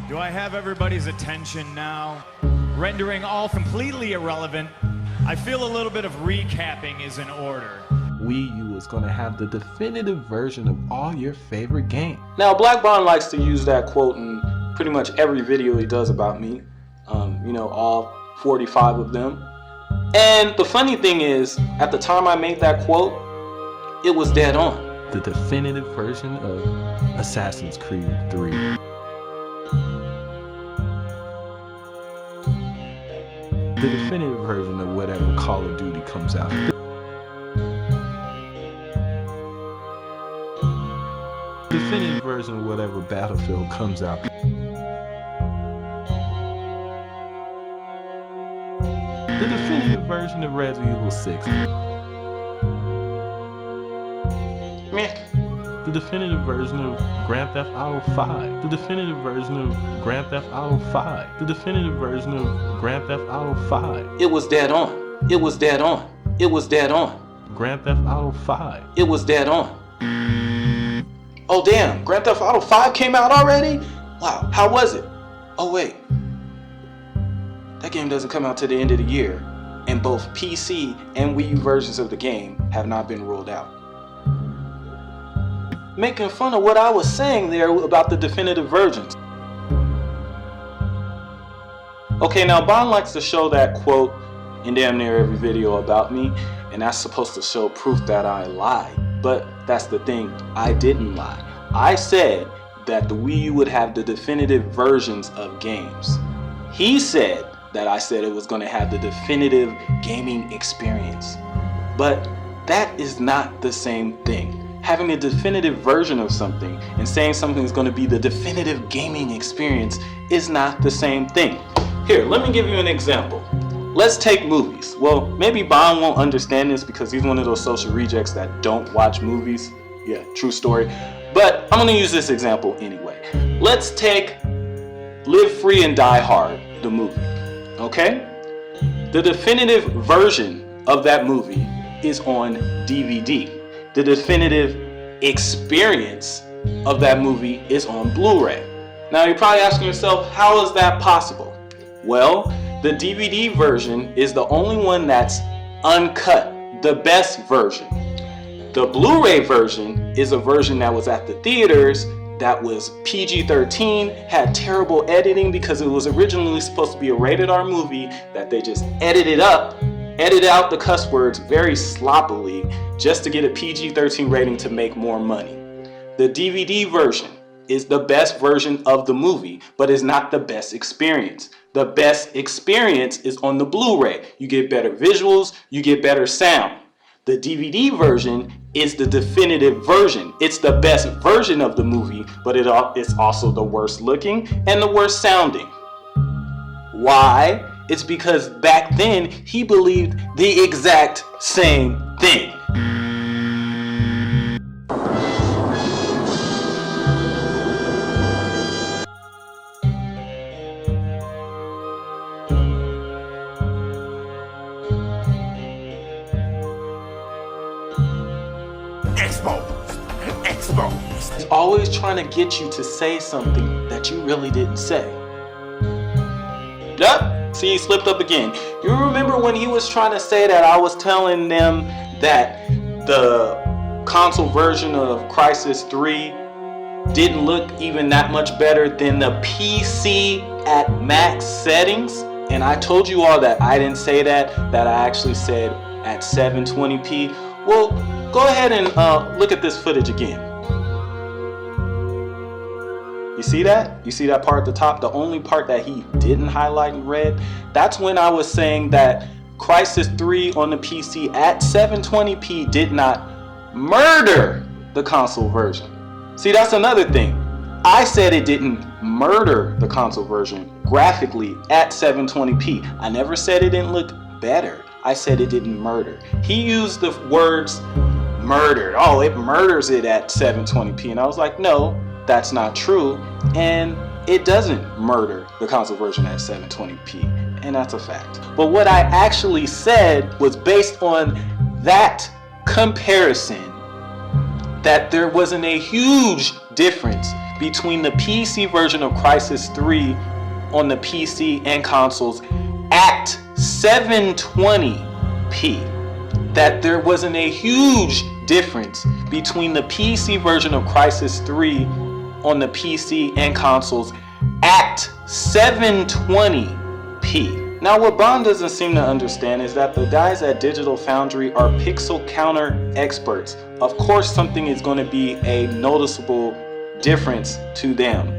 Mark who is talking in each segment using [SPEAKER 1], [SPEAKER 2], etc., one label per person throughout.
[SPEAKER 1] Do I have everybody's attention now? Rendering all completely irrelevant, I feel a little bit of recapping is in order.
[SPEAKER 2] Wii U is going to have the definitive version of all your favorite games.
[SPEAKER 3] Now, Black Bond likes to use that quote in pretty much every video he does about me. All 45 of them. And the funny thing is, at the time I made that quote, it was dead on.
[SPEAKER 2] The definitive version of Assassin's Creed 3. The definitive version of whatever Call of Duty comes out. The definitive version of whatever Battlefield comes out. The definitive version of Resident Evil 6. The definitive version of Grand Theft Auto 5. The definitive version of Grand Theft Auto 5. The definitive version of Grand Theft Auto 5.
[SPEAKER 3] It was dead on. It was dead on. It was dead on.
[SPEAKER 2] Grand Theft Auto 5.
[SPEAKER 3] It was dead on. Oh damn, Grand Theft Auto 5 came out already? Wow, how was it? Oh wait, that game doesn't come out to the end of the year, and both PC and Wii U versions of the game have not been rolled out. Making fun of what I was saying there about the definitive versions. Okay, now Bond likes to show that quote in damn near every video about me, and that's supposed to show proof that I lied. But that's the thing, I didn't lie. I said that the Wii U would have the definitive versions of games. He said that I said it was going to have the definitive gaming experience. But that is not the same thing. Having a definitive version of something and saying something is going to be the definitive gaming experience is not the same thing. Here, let me give you an example. Let's take movies. Well, maybe Bond won't understand this because he's one of those social rejects that don't watch movies. Yeah, true story. But I'm going to use this example anyway. Let's take Live Free and Die Hard, the movie. Okay? The definitive version of that movie is on DVD. The definitive experience of that movie is on Blu-ray. Now you're probably asking yourself, how is that possible? Well, the DVD version is the only one that's uncut, the best version. The Blu-ray version is a version that was at the theaters that was PG-13, had terrible editing because it was originally supposed to be a rated R movie that they just edited out the cuss words very sloppily just to get a PG-13 rating to make more money. The DVD version is the best version of the movie, but is not the best experience. The best experience is on the Blu-ray. You get better visuals, you get better sound. The DVD version is the definitive version. It's the best version of the movie, but it's also the worst looking and the worst sounding. Why? It's because back then he believed the exact same thing. Exposed. He's always trying to get you to say something that you really didn't say. Yup, see, he slipped up again. You remember when he was trying to say that I was telling them that the console version of Crysis 3 didn't look even that much better than the PC at max settings? And I told you all that I didn't say that I actually said at 720p. Well, go ahead and look at this footage again. You see that? You see that part at the top? The only part that he didn't highlight in red? That's when I was saying that Crysis 3 on the PC at 720p did not murder the console version. See, that's another thing. I said it didn't murder the console version graphically at 720p. I never said it didn't look better. I said it didn't murder. He used the words murdered. Oh, it murders it at 720p. And I was like, no, that's not true. And it doesn't murder the console version at 720p. And that's a fact. But what I actually said was based on that comparison that there wasn't a huge difference between the PC version of Crysis 3 on the PC and consoles at 720p. That there wasn't a huge difference between the PC version of Crysis 3 on the PC and consoles at 720p. Now what Bond doesn't seem to understand is that the guys at Digital Foundry are pixel counter experts. Of course something is going to be a noticeable difference to them.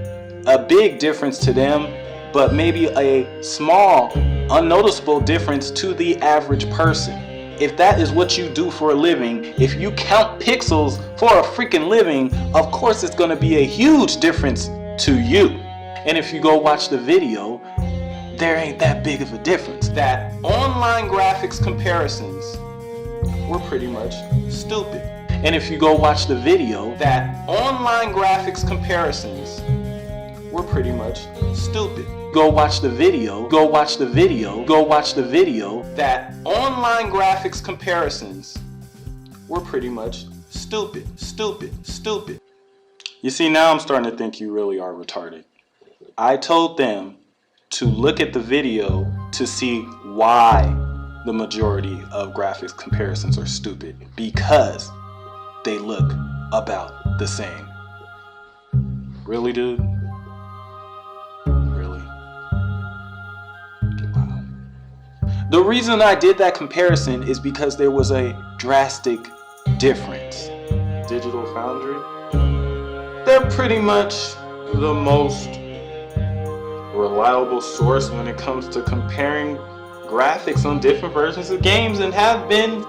[SPEAKER 3] A big difference to them, but maybe a small, unnoticeable difference to the average person. If that is what you do for a living, if you count pixels for a freaking living, of course it's going to be a huge difference to you. And if you go watch the video, there ain't that big of a difference. That online graphics comparisons were pretty much stupid. And if you go watch the video, that online graphics comparisons were pretty much stupid. Go watch the video, go watch the video, go watch the video. That online graphics comparisons were pretty much stupid. You see, now I'm starting to think you really are retarded. I told them to look at the video to see why the majority of graphics comparisons are stupid, because they look about the same. Really, dude? Really? Wow. The reason I did that comparison is because there was a drastic difference. Digital Foundry, they're pretty much the most reliable source when it comes to comparing graphics on different versions of games, and have been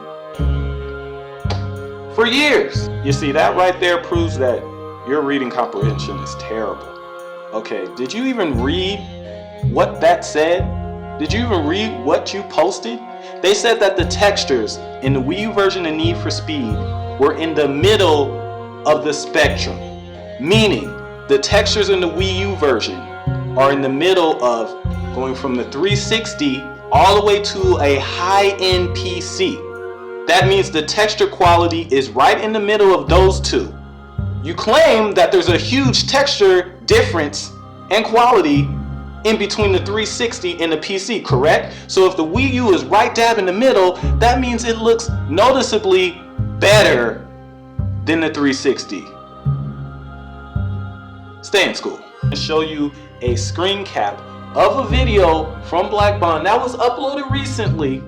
[SPEAKER 3] for years. You see, that right there proves that your reading comprehension is terrible. Okay, did you even read what that said? Did you even read what you posted? They said that the textures in the Wii U version of Need for Speed were in the middle of the spectrum, meaning the textures in the Wii U version are in the middle of going from the 360 all the way to a high-end PC. That means the texture quality is right in the middle of those two. You claim that there's a huge texture difference and quality in between the 360 and the PC, correct? So if the Wii U is right dab in the middle, that means it looks noticeably better than the 360. Stay in school. I'll show you a screen cap of a video from Black Bond that was uploaded recently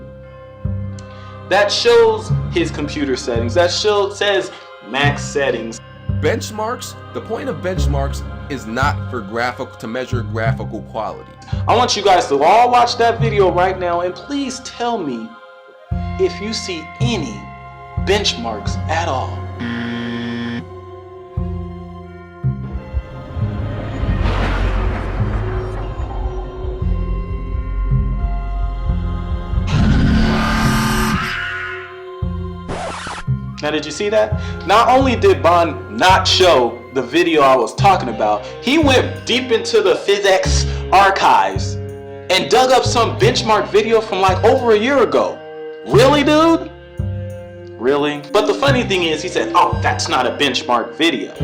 [SPEAKER 3] that shows his computer settings, that says max settings.
[SPEAKER 4] Benchmarks, the point of benchmarks is not for to measure graphical quality.
[SPEAKER 3] I want you guys to all watch that video right now, and please tell me if you see any benchmarks at all. Now, did you see that? Not only did Bond not show the video I was talking about, he went deep into the physics archives and dug up some benchmark video from like over a year ago. Really, dude? Really? But the funny thing is, he said, oh, that's not a benchmark video.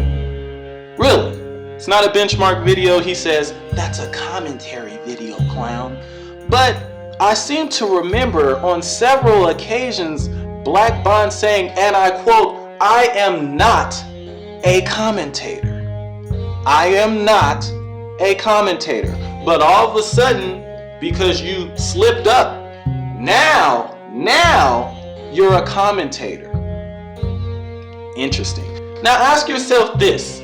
[SPEAKER 3] Really? It's not a benchmark video. He says, that's a commentary video, clown. But I seem to remember on several occasions Black Bond saying, and I quote, I am not a commentator. I am not a commentator. But all of a sudden, because you slipped up, now you're a commentator. Interesting. Now ask yourself this.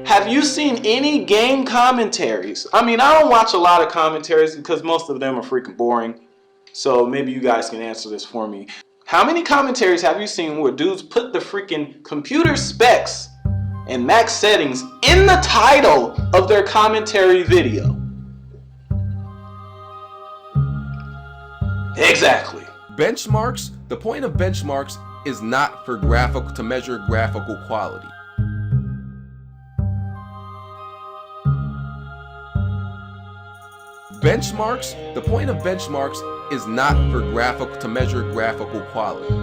[SPEAKER 3] Have you seen any game commentaries? I mean, I don't watch a lot of commentaries because most of them are freaking boring. So maybe you guys can answer this for me. How many commentaries have you seen where dudes put the freaking computer specs and max settings in the title of their commentary video? Exactly.
[SPEAKER 4] Benchmarks, the point of benchmarks is not for to measure graphical quality. Benchmarks, the point of benchmarks is not for to measure graphical quality.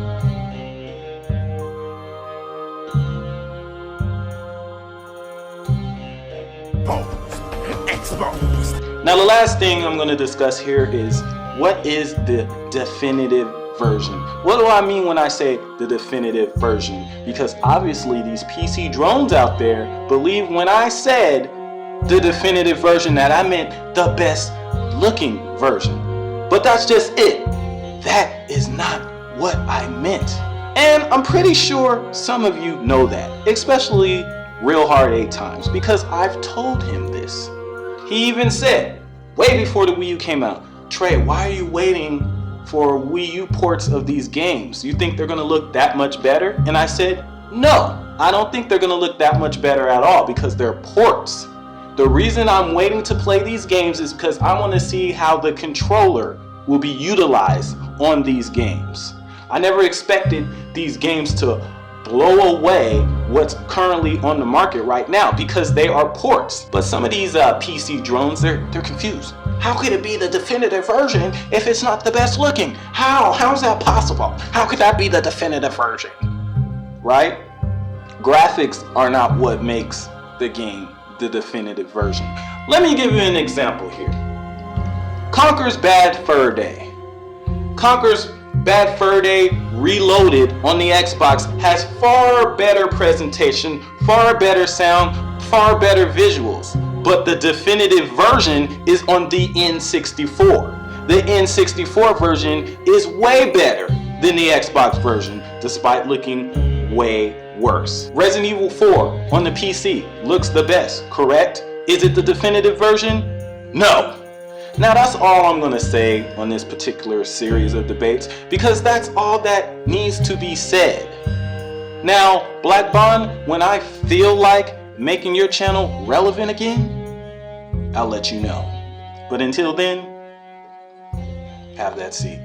[SPEAKER 3] Now the last thing I'm going to discuss here is what is the definitive version. What do I mean when I say the definitive version? Because obviously these PC drones out there believe when I said the definitive version that I meant the best looking version. But that's just it. That is not what I meant. And I'm pretty sure some of you know that, especially Real Hard 8 times, because I've told him this. He even said, way before the Wii U came out, Trey, why are you waiting for Wii U ports of these games? You think they're gonna look that much better? And I said, no, I don't think they're gonna look that much better at all because they're ports. The reason I'm waiting to play these games is because I want to see how the controller will be utilized on these games. I never expected these games to blow away what's currently on the market right now because they are ports. But some of these PC drones, they're confused. How could it be the definitive version if it's not the best looking? How's that possible? How could that be the definitive version? Right? Graphics are not what makes the game the definitive version. Let me give you an example here. Conker's Bad Fur Day. Conker's Bad Fur Day Reloaded on the Xbox has far better presentation, far better sound, far better visuals. But the definitive version is on the N64. The N64 version is way better than the Xbox version, despite looking way worse. Resident Evil 4 on the PC looks the best, correct? Is it the definitive version? No. Now that's all I'm gonna say on this particular series of debates because that's all that needs to be said. Now, Black Bond, when I feel like making your channel relevant again, I'll let you know. But until then, have that seat.